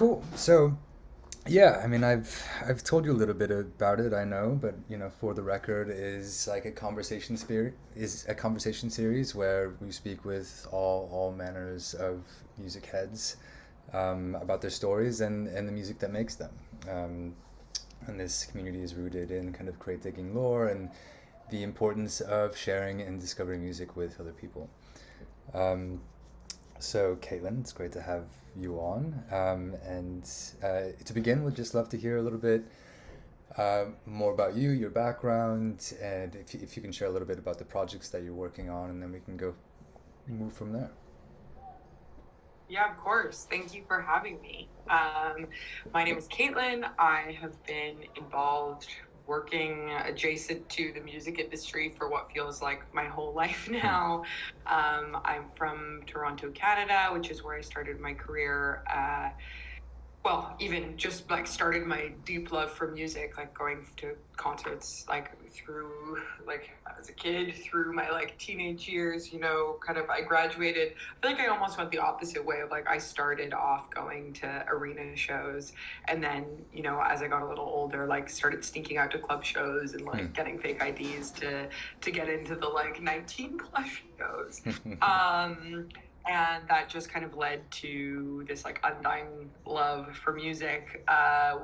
Cool. So, yeah, I mean, I've told you a little bit about it, I know, but for the record, is like a conversation series where we speak with all manners of music heads about their stories and the music that makes them. Um, and this community is rooted in kind of crate digging lore and the importance of sharing and discovering music with other people. Um, So, Kaitlyn, it's great to have you on. And to begin, we'd just love to hear a little bit more about you, your background, and if you can share a little bit about the projects that you're working on, and then we can go move from there. Yeah, of course. Thank you for having me. My name is Kaitlyn. I have been involved working adjacent to the music industry for what feels like my whole life now. I'm from Toronto, Canada, which is where I started my career. Well, even just like started my deep love for music, like going to concerts, like through like as a kid through my like teenage years, kind of I graduated. I feel like I almost went the opposite way of like I started off going to arena shows and then, as I got a little older, like started sneaking out to club shows and like getting fake IDs to get into the like 19 plus shows. And that just kind of led to this like undying love for music.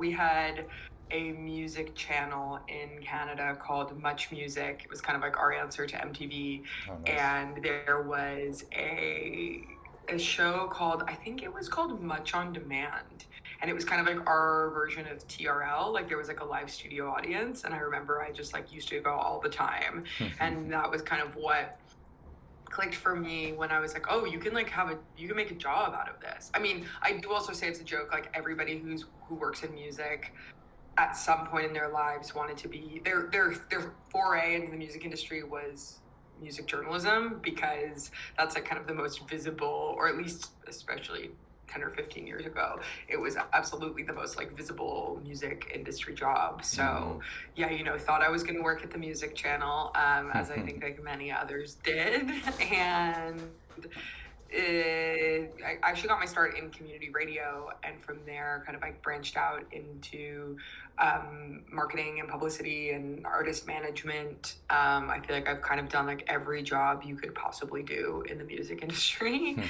We had a music channel in Canada called Much Music. It was kind of like our answer to MTV. Oh, nice. And there was a show called, I think it was called Much on Demand. And it was kind of like our version of TRL. Like there was like a live studio audience. And I remember I just like used to go all the time. And that was kind of what clicked for me when I was like, oh, you can like you can make a job out of this. I mean, I do also say it's a joke, like everybody who works in music at some point in their lives wanted to be their foray into the music industry was music journalism, because that's like kind of the most visible, or at least especially 10 or 15 years ago, it was absolutely the most like visible music industry job. So yeah, thought I was going to work at the music channel, as I think like many others did. And I actually got my start in community radio, and from there kind of like branched out into marketing and publicity and artist management. I feel like I've kind of done like every job you could possibly do in the music industry.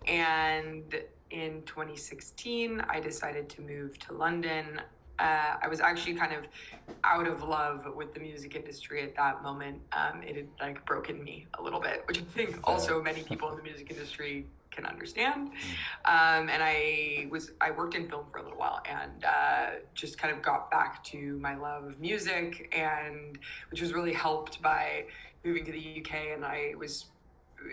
And in 2016, I decided to move to London. I was actually kind of out of love with the music industry at that moment. It had like broken me a little bit, which I think also many people in the music industry can understand. And I worked in film for a little while, and just kind of got back to my love of music, and which was really helped by moving to the UK. And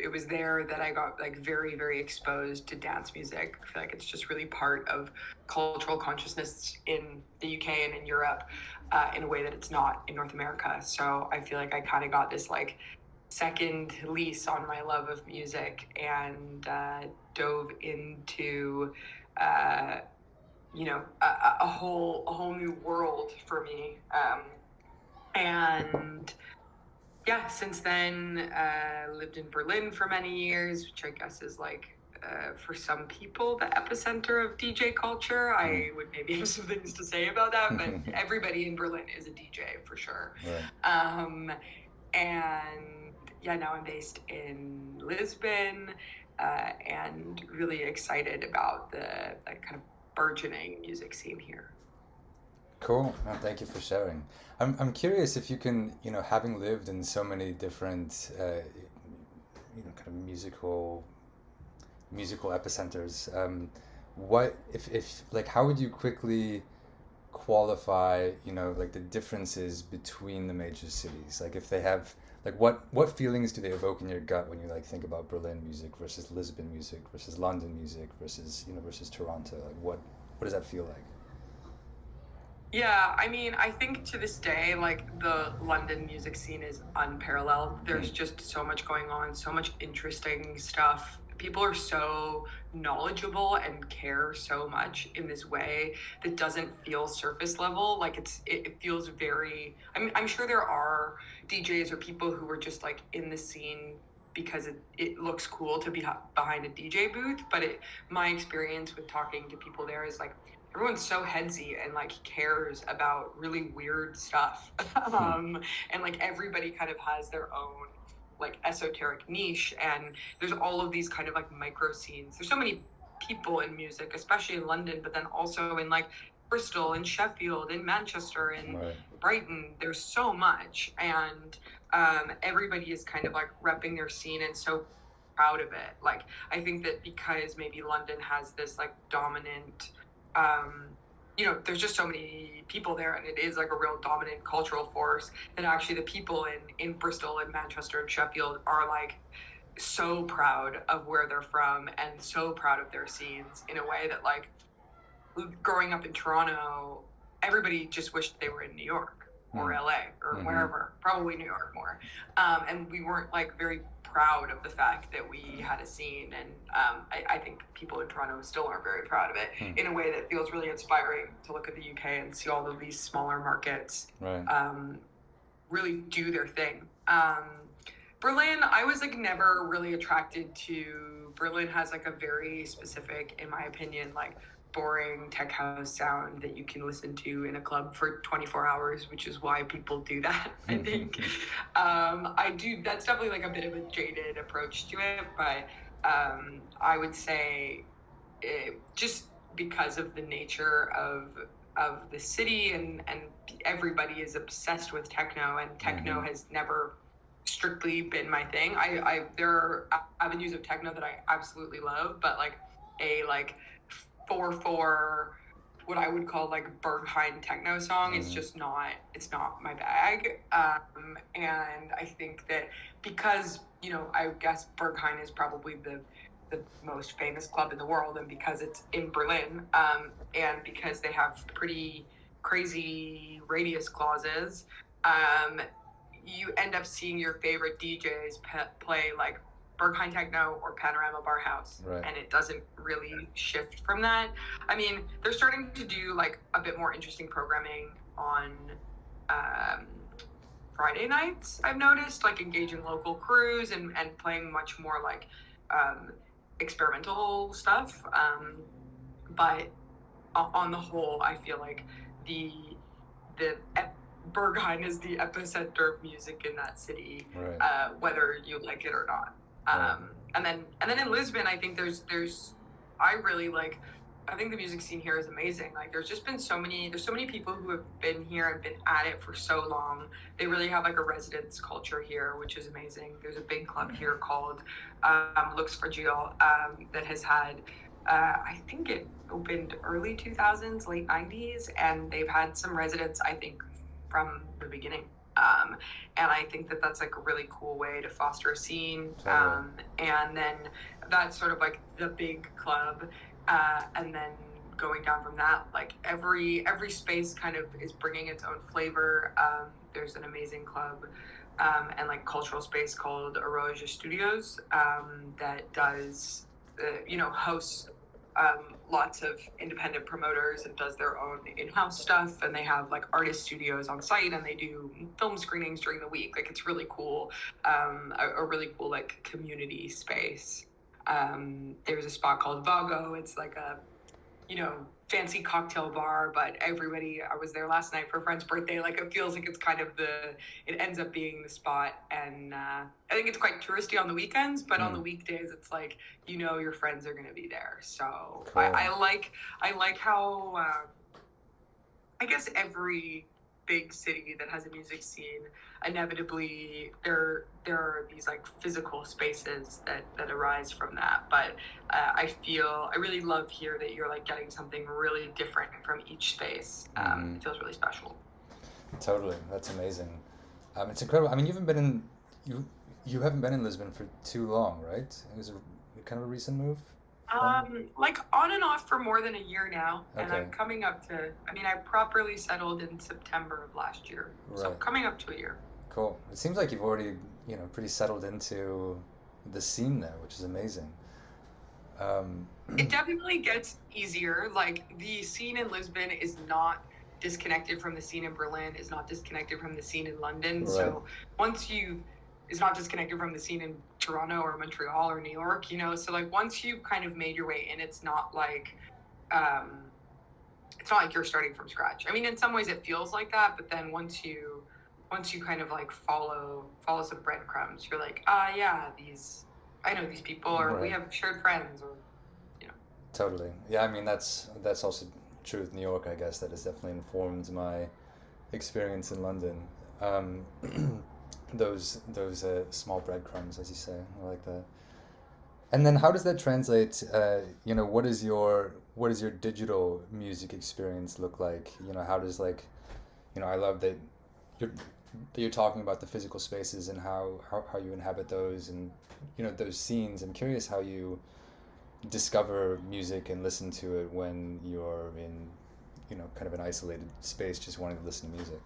it was there that I got like very, very exposed to dance music. I feel like it's just really part of cultural consciousness in the UK and in Europe, in a way that it's not in North America. So I feel like I kind of got this like second lease on my love of music, and dove into a whole new world for me. And yeah, since then, lived in Berlin for many years, which I guess is like, for some people, the epicenter of DJ culture. I would maybe have some things to say about that, but everybody in Berlin is a DJ for sure. Right. And yeah, now I'm based in Lisbon, and really excited about the like kind of burgeoning music scene here. Cool. No, thank you for sharing. I'm curious if you can, having lived in so many different, kind of musical epicenters, what if like how would you quickly qualify, like the differences between the major cities? Like if they have, like what feelings do they evoke in your gut when you like think about Berlin music versus Lisbon music versus London music versus, versus Toronto? Like what does that feel like? Yeah, I mean, I think to this day, like the London music scene is unparalleled. There's just so much going on, so much interesting stuff. People are so knowledgeable and care so much in this way that doesn't feel surface level. Like it feels very, I'm sure there are DJs or people who are just like in the scene because it looks cool to be behind a DJ booth, but my experience with talking to people there is like everyone's so headsy and like cares about really weird stuff. And like everybody kind of has their own like esoteric niche, and there's all of these kind of like micro scenes. There's so many people in music, especially in London, but then also in like Bristol and Sheffield and Manchester and Brighton. There's so much, and everybody is kind of like repping their scene and so proud of it. Like I think that because maybe London has this like dominant there's just so many people there, and it is like a real dominant cultural force, that actually the people in Bristol and Manchester and Sheffield are like so proud of where they're from and so proud of their scenes in a way that like growing up in Toronto, everybody just wished they were in New York or LA or wherever, probably New York more. And we weren't like very proud of the fact that we had a scene, and I think people in Toronto still aren't very proud of it in a way that feels really inspiring to look at the UK and see all of these smaller markets really do their thing. Berlin, I was like never really attracted to. Berlin has like a very specific, in my opinion, like boring tech house sound that you can listen to in a club for 24 hours, which is why people do that, I think. That's definitely like a bit of a jaded approach to it, but I would say just because of the nature of the city, and everybody is obsessed with techno, and techno has never strictly been my thing. There are avenues of techno that I absolutely love, but like a like 4/4 what I would call like Berghain techno song is just not, it's not my bag. And I think that because, I guess Berghain is probably the most famous club in the world, and because it's in Berlin, and because they have pretty crazy radius clauses, you end up seeing your favorite DJs play like Berghain Techno or Panorama Bar House, and it doesn't really shift from that. I mean, they're starting to do like a bit more interesting programming on Friday nights, I've noticed, like engaging local crews and playing much more like experimental stuff. But on the whole, I feel like the Berghain is the epicenter of music in that city, whether you like it or not. And then in Lisbon, I think I think the music scene here is amazing. Like there's so many people who have been here and been at it for so long. They really have like a residence culture here, which is amazing. There's a big club here called Fragil that has had, I think it opened early 2000s, late 90s, and they've had some residents, I think, from the beginning. And I think that that's like a really cool way to foster a scene. And then that's sort of like the big club. And then going down from that, like every space kind of is bringing its own flavor. There's an amazing club and like cultural space called Arroz Estúdios that does, hosts lots of independent promoters and does their own in-house stuff, and they have like artist studios on site, and they do film screenings during the week. Like it's really cool, a really cool like community space. There's a spot called Vago. It's like a fancy cocktail bar, but I was there last night for a friend's birthday. Like it feels like it's kind of it ends up being the spot. And I think it's quite touristy on the weekends, but on the weekdays, it's like, your friends are going to be there. So cool. I like how, I guess every big city that has a music scene, inevitably there are these like physical spaces that arise from that. But I really love here that you're like getting something really different from each space. It feels really special. Totally, that's amazing. It's incredible. I mean, you haven't been in Lisbon for too long, right? It was kind of a recent move. Like on and off for more than a year now, and I'm coming up to. I mean, I properly settled in September of last year, so coming up to a year. Cool. It seems like you've already, pretty settled into the scene there, which is amazing. It definitely gets easier. Like the scene in Lisbon is not disconnected from the scene in Berlin, is not disconnected from the scene in London. So once you've is not disconnected from the scene in Toronto or Montreal or New York, you know? So like once you kind of made your way in, it's not like you're starting from scratch. I mean, in some ways it feels like that, but then once you kind of like follow some breadcrumbs, you're like, yeah, I know these people, or Right. we have shared friends, or you know. Totally. Yeah, I mean that's also true with New York, I guess. That has definitely informed my experience in London. Um, those small breadcrumbs, as you say, I like that. And then how does that translate? What is your digital music experience look like? How does like, I love that you're you're talking about the physical spaces and how you inhabit those and those scenes. I'm curious how you discover music and listen to it when you're in kind of an isolated space, just wanting to listen to music.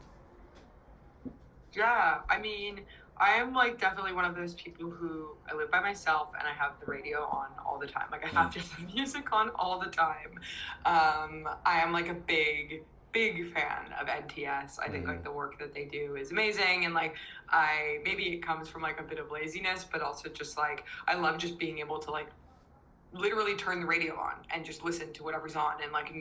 Yeah, I mean, I am like definitely one of those people who I live by myself and I have the radio on all the time. Like I have to have the music on all the time. I am like a big fan of NTS. I think like the work that they do is amazing, and like maybe it comes from like a bit of laziness, but also just like I love just being able to like literally turn the radio on and just listen to whatever's on, and like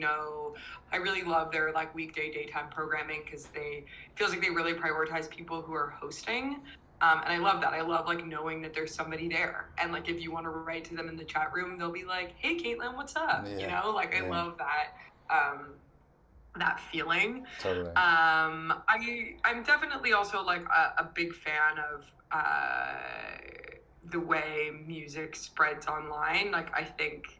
I really love their like weekday daytime programming because it feels like they really prioritize people who are hosting, and I love that. I love like knowing that there's somebody there, and like if you want to write to them in the chat room, they'll be like, hey Kaitlyn, what's up? I love that feeling. Totally. I'm definitely also like a big fan of the way music spreads online. Like I think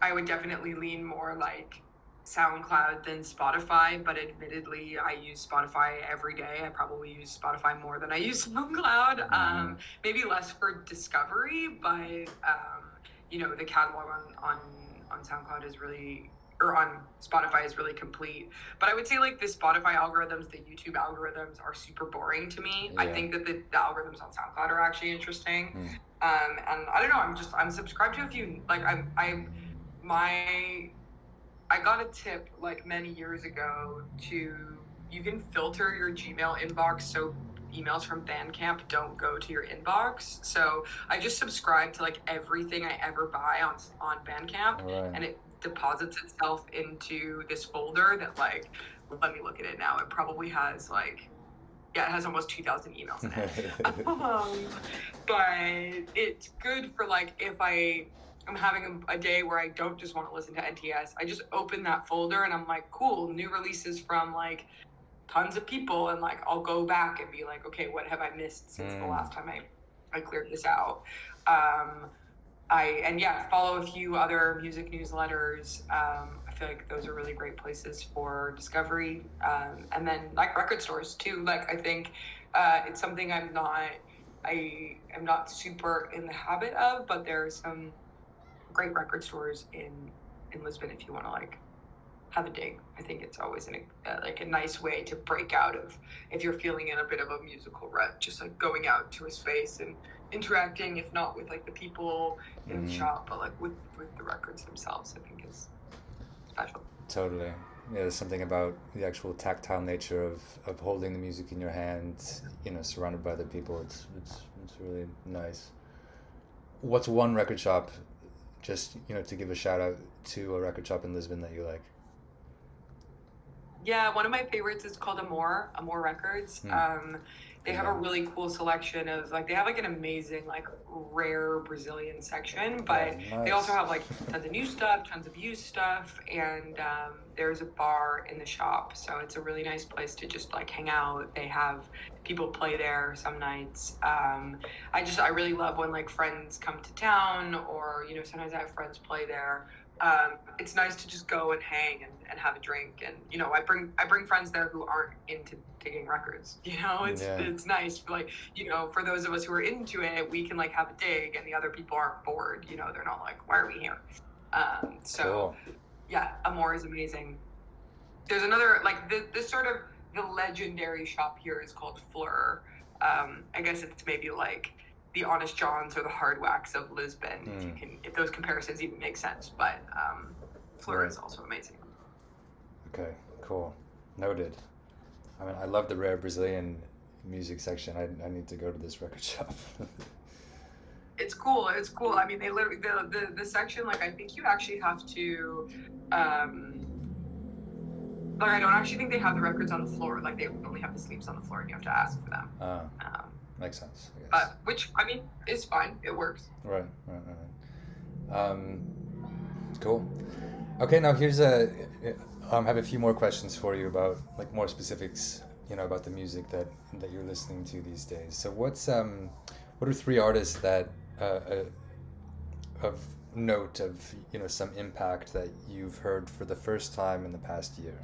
I would definitely lean more like SoundCloud than Spotify, but admittedly I use Spotify every day. I probably use Spotify more than I use SoundCloud. Maybe less for discovery, but the catalog on SoundCloud is really, or on Spotify is really complete. But I would say like the Spotify algorithms, the YouTube algorithms are super boring to me. I think that the algorithms on SoundCloud are actually interesting. And I don't know, I'm subscribed to a few, like I got a tip like many years ago you can filter your Gmail inbox so emails from Bandcamp don't go to your inbox. So I just subscribe to like everything I ever buy on Bandcamp, and it deposits itself into this folder that like, let me look at it now. It probably has like, it has almost 2,000 emails in it. But it's good for like if I'm having a day where I don't just want to listen to NTS, I just open that folder and I'm like, cool, new releases from like tons of people, and like I'll go back and be like, okay, what have I missed since the last time I cleared this out. Follow a few other music newsletters. I feel like those are really great places for discovery, and then like record stores too. Like I think it's something I am not super in the habit of, but there are some great record stores in Lisbon if you want to like have a dig. I think it's always a nice way to break out of, if you're feeling in a bit of a musical rut, just like going out to a space and interacting, if not with like the people in the shop, but like with the records themselves, I think is special. Totally. Yeah, there's something about the actual tactile nature of holding the music in your hand, surrounded by other people. It's really nice. What's one record shop, just to give a shout out to a record shop in Lisbon that you like? Yeah, one of my favorites is called Amor Records. They have a really cool selection of like, they have like an amazing like rare Brazilian section, but they also have like tons of new stuff, tons of used stuff, and there's a bar in the shop, so it's a really nice place to just like hang out. They have people play there some nights. I really love when like friends come to town, or sometimes I have friends play there. It's nice to just go and hang and have a drink, and I bring friends there who aren't into digging records. It's nice for like, for those of us who are into it, we can like have a dig, and the other people aren't bored. They're not like, why are we here? Cool. Yeah, Amor is amazing. There's another like this sort of the legendary shop here is called Flur. I guess it's maybe like the Honest Johns or the Hardwax of Lisbon, if those comparisons even make sense. But Flur is also amazing. Okay, cool. Noted. I mean, I love the rare Brazilian music section. I need to go to this record shop. It's cool. It's cool. I mean, they literally the section, like, I think you actually have to, like, I don't actually think they have the records on the floor. Like, they only have the sleeves on the floor, and you have to ask for them. Makes sense, I guess. Which, I mean, is fine. It works. Right. Cool. Okay, now here's I have a few more questions for you about, like, more specifics, about the music that you're listening to these days. So what are 3 artists that of note, of some impact, that you've heard for the first time in the past year?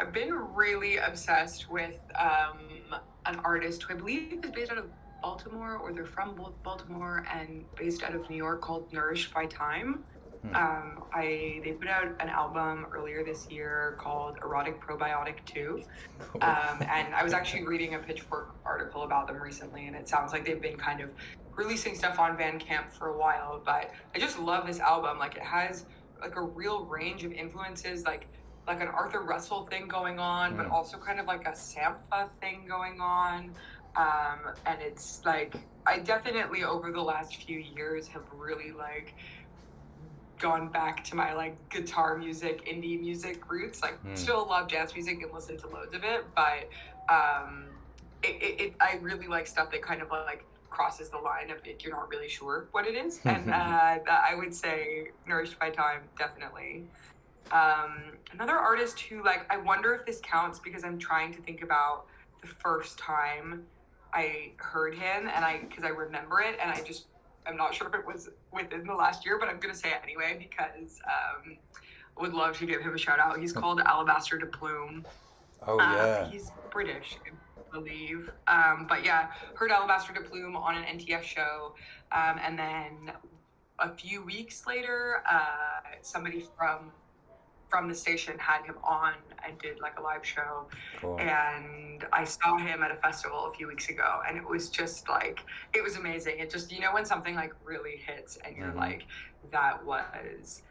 I've been really obsessed with an artist who I believe is based out of Baltimore, or they're from Baltimore and based out of New York, called Nourished by Time. They put out an album earlier this year called Erotic, Probiotic 2. Cool. And I was actually reading a Pitchfork article about them recently, and it sounds like they've been kind of releasing stuff on Bandcamp for a while, but I just love this album. Like, it has like a real range of influences, like an Arthur Russell thing going on, but also kind of like a Sampha thing going on. And it's like, I definitely over the last few years have really like gone back to my like guitar music, indie music roots. Like, still love dance music and listen to loads of it, but I really like stuff that kind of like crosses the line of it, you're not really sure what it is. And that I would say Nourished by Time, definitely. Another artist who, like, I wonder if this counts, because I'm trying to think about the first time I heard him, and because I remember it, and I'm not sure if it was within the last year, but I'm going to say it anyway, because I would love to give him a shout out. He's called Alabaster DePlume. Oh, yeah. He's British, I believe. But yeah, heard Alabaster DePlume on an NTS show. And then a few weeks later, somebody from the station had him on and did like a live show. Cool. And I saw him at a festival a few weeks ago, and it was just like, it was amazing. It just, when something like really hits and you're like, that was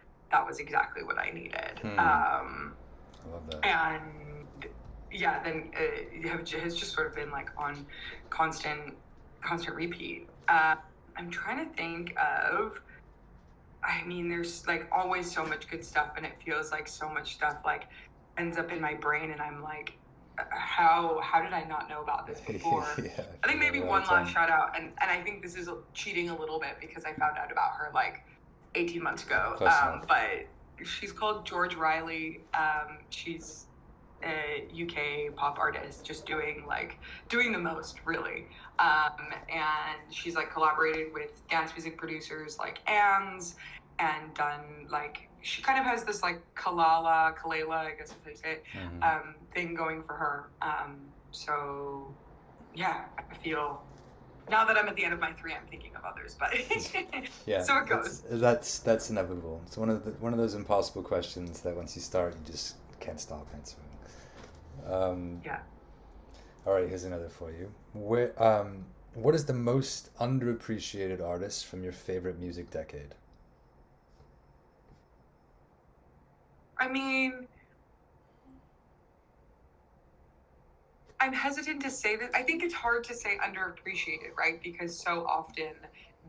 exactly what I needed. I love that. And yeah, then it has just sort of been like on constant repeat. I'm trying to think of, I mean, there's like always so much good stuff, and it feels like so much stuff like ends up in my brain, and I'm like, how did I not know about this before? Yeah, I think maybe one last shout out, and I think this is cheating a little bit because I found out about her like 18 months ago. But she's called George Riley. She's a UK pop artist, just doing the most, really. And she's like collaborated with dance music producers like Ans, and done like, she kind of has this like Kelela, I guess if they say it, thing going for her. So yeah, I feel now that I'm at the end of my 3, I'm thinking of others, but yeah, so it goes. That's inevitable. It's one of those impossible questions that once you start, you just can't stop answering. Yeah. All right, here's another for you. What is the most underappreciated artist from your favorite music decade? I mean, I'm hesitant to say that. I think it's hard to say underappreciated, right? Because so often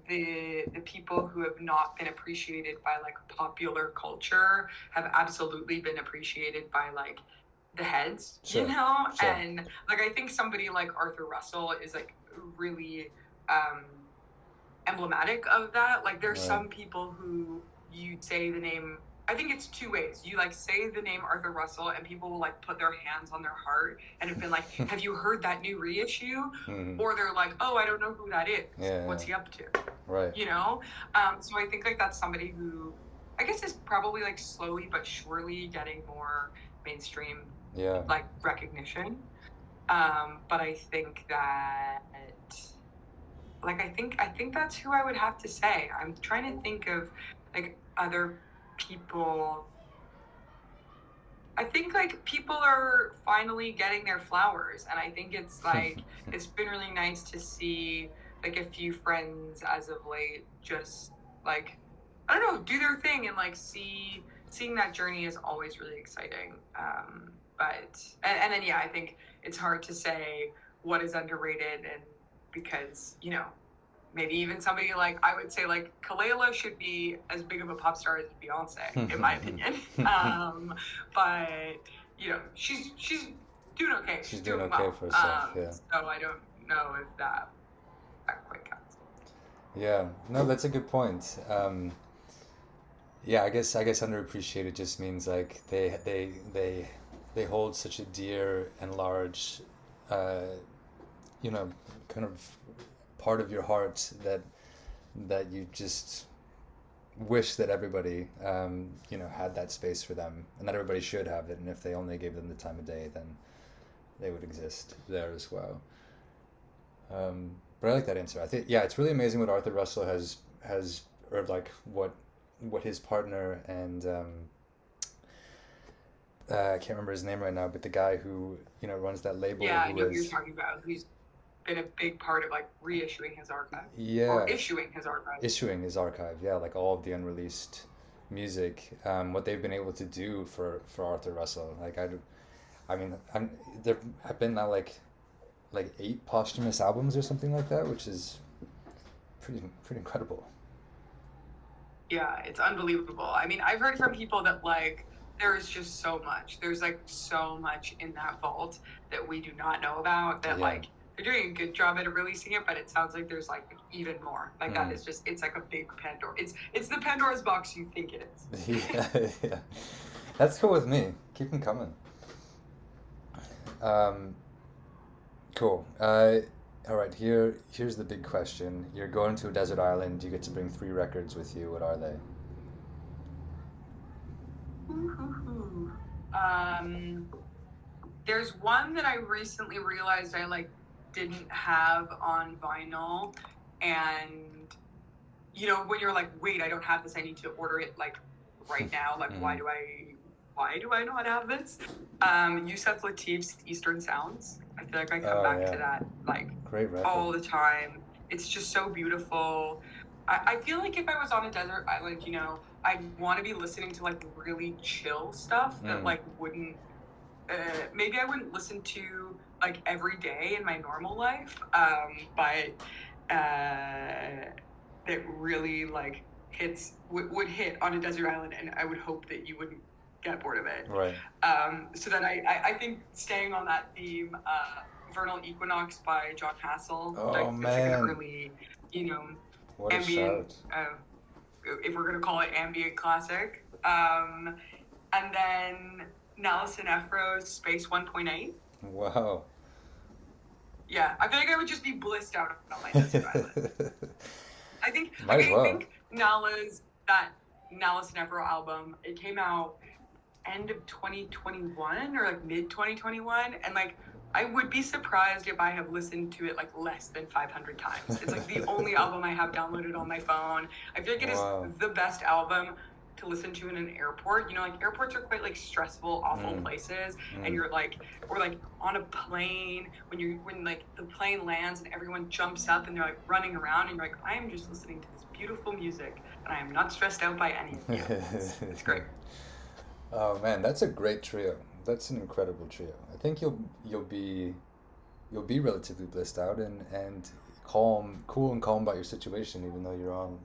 the people who have not been appreciated by like popular culture have absolutely been appreciated by like the heads, sure, Sure. And like, I think somebody like Arthur Russell is like really emblematic of that. Like, there's some people who you say the name, I think it's 2 ways. You like say the name Arthur Russell, and people will like put their hands on their heart and have been like, have you heard that new reissue? Or they're like, oh, I don't know who that is. What's he up to? Right. So I think like that's somebody who I guess is probably like slowly but surely getting more mainstream like recognition. But I think that like, I think that's who I would have to say. I'm trying to think of like other people. I think like people are finally getting their flowers, and I think it's like it's been really nice to see like a few friends as of late just like, I don't know, do their thing, and like seeing that journey is always really exciting. but and then I think it's hard to say what is underrated, and because maybe even somebody like, I would say like Kelela should be as big of a pop star as Beyonce, in my opinion. But she's doing okay. She's doing okay well for herself. So I don't know if that quite counts. Yeah, no, that's a good point. Yeah, I guess underappreciated just means like they hold such a dear and large, kind of part of your heart that you just wish that everybody had that space for them, and that everybody should have it, and if they only gave them the time of day, then they would exist there as well. But I like that answer. I think it's really amazing what Arthur Russell has or like what his partner and I can't remember his name right now, but the guy who runs that label. Yeah, I know who you're talking about. Who's been a big part of like reissuing his archive. Yeah. Or issuing his archive. Issuing his archive, yeah, like all of the unreleased music. What they've been able to do for Arthur Russell, like there have been now like 8 posthumous albums or something like that, which is pretty incredible. Yeah, it's unbelievable. I mean, I've heard from people that like there is just so much. There's like so much in that vault that we do not know about, that like they're doing a good job at releasing it, but it sounds like there's like even more. Like that is just, it's like a big Pandora. It's the Pandora's box you think it is. Yeah. That's cool with me. Keep them coming. Cool. All right, here's the big question. You're going to a desert island. You get to bring 3 records with you. What are they? There's one that I recently realized I like didn't have on vinyl, and when you're like, wait, I don't have this, I need to order it like right now, like why do I not have this? Yusef Lateef's Eastern Sounds. I feel like I come back to that like great record all the time. It's just so beautiful. I feel like if I was on a desert island, I'd want to be listening to like really chill stuff that like wouldn't maybe I wouldn't listen to like every day in my normal life, but that really like would hit on a desert island, and I would hope that you wouldn't get bored of it. Right. So then I think staying on that theme, Vernal Equinox by John Hassell. Oh, like, man. It's like a really, what ambient, if we're gonna call it ambient classic. And then Nellis and Efro's Space 1.8. Wow. Yeah, I feel like I would just be blissed out on my desert island. I think Nellis and Efro album, it came out end of 2021 or like mid 2021, and like I would be surprised if I have listened to it like less than 500 times. It's like the only album I have downloaded on my phone. I feel like it is the best album to listen to in an airport. Like airports are quite like stressful, awful places, and you're like, or like on a plane when like the plane lands and everyone jumps up and they're like running around, and you're like, I am just listening to this beautiful music and I am not stressed out by any of it. It's great. Oh man, that's a great trio. That's an incredible trio. I think you'll be relatively blissed out and cool and calm about your situation, even though you're on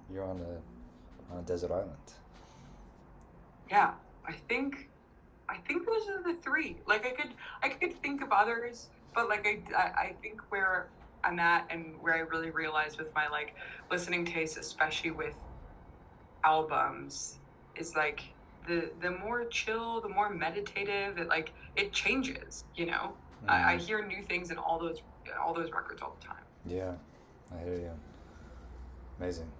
a desert island. Yeah, I think those are the 3. Like I could think of others, but like I think where I'm at and where I really realized with my like listening taste, especially with albums, is like the more chill, the more meditative, it changes, I hear new things in all those records all the time. Yeah, I hear you. Amazing.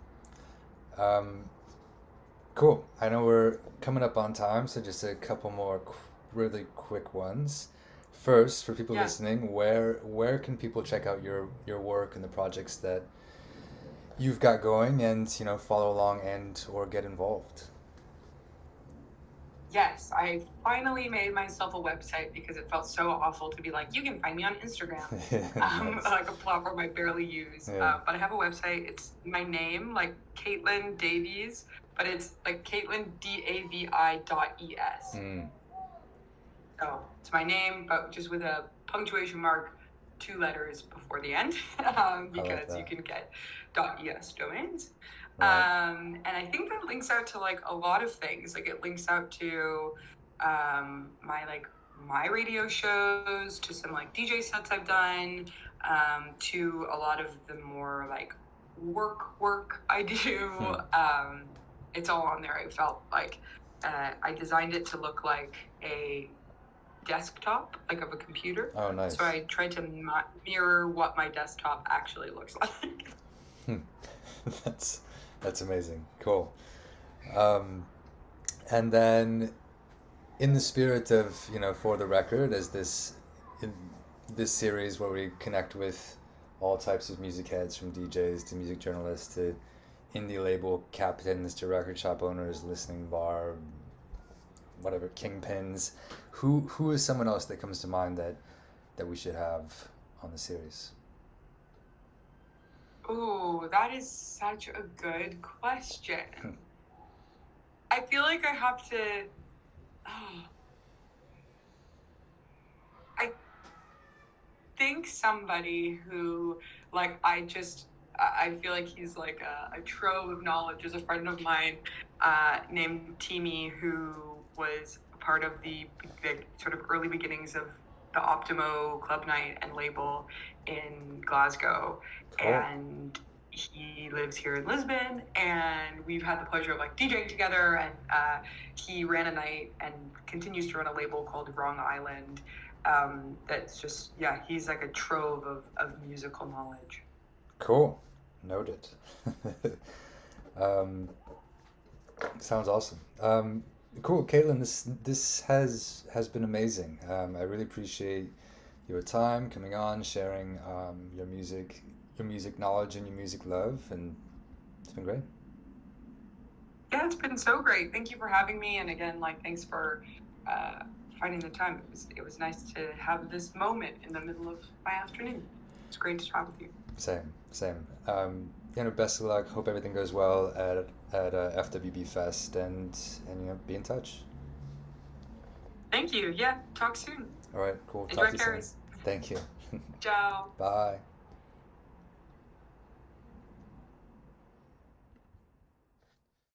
Cool. I know we're coming up on time, so just a couple more really quick ones. First, for people listening, where can people check out your work and the projects that you've got going, and follow along and or get involved? Yes, I finally made myself a website because it felt so awful to be like, you can find me on Instagram. Nice. Like a platform I barely use. But I have a website. It's my name, like Kaitlyn Davies, but it's like Kaitlyn Davi.es. So it's my name, but just with a punctuation mark, 2 letters before the end, because you can get .es domains. Right. And I think that links out to like a lot of things. Like it links out to my radio shows, to some like DJ sets I've done, to a lot of the more like work I do. It's all on there. I felt like I designed it to look like a desktop, like of a computer. Oh, nice. So I tried to mirror what my desktop actually looks like. That's amazing. Cool. And then, in the spirit of, For the Record, as this series where we connect with all types of music heads, from DJs to music journalists to indie label captains to record shop owners, listening bar, whatever, kingpins. Who is someone else that comes to mind that we should have on the series? Ooh, that is such a good question. I feel like I have to... I think somebody who, like, I feel like he's like a trove of knowledge, is a friend of mine named Timmy, who was part of the sort of early beginnings of the Optimo Club Night and label in Glasgow. Cool. And he lives here in Lisbon, and we've had the pleasure of like DJing together, and he ran a night and continues to run a label called Wrong Island. That's just, he's like a trove of musical knowledge. Cool. Noted. Sounds awesome. Cool, Kaitlyn, this has been amazing. I really appreciate your time coming on, sharing your music knowledge and your music love, and it's been great. Yeah, it's been so great. Thank you for having me, and again, like, thanks for finding the time. It was nice to have this moment in the middle of my afternoon. It's great to talk with you. Same. Best of luck. Hope everything goes well at FWB Fest, and be in touch. Thank you. Yeah, talk soon. All right, cool. Enjoy Talk to you Paris. soon. Thank you. Ciao. Bye.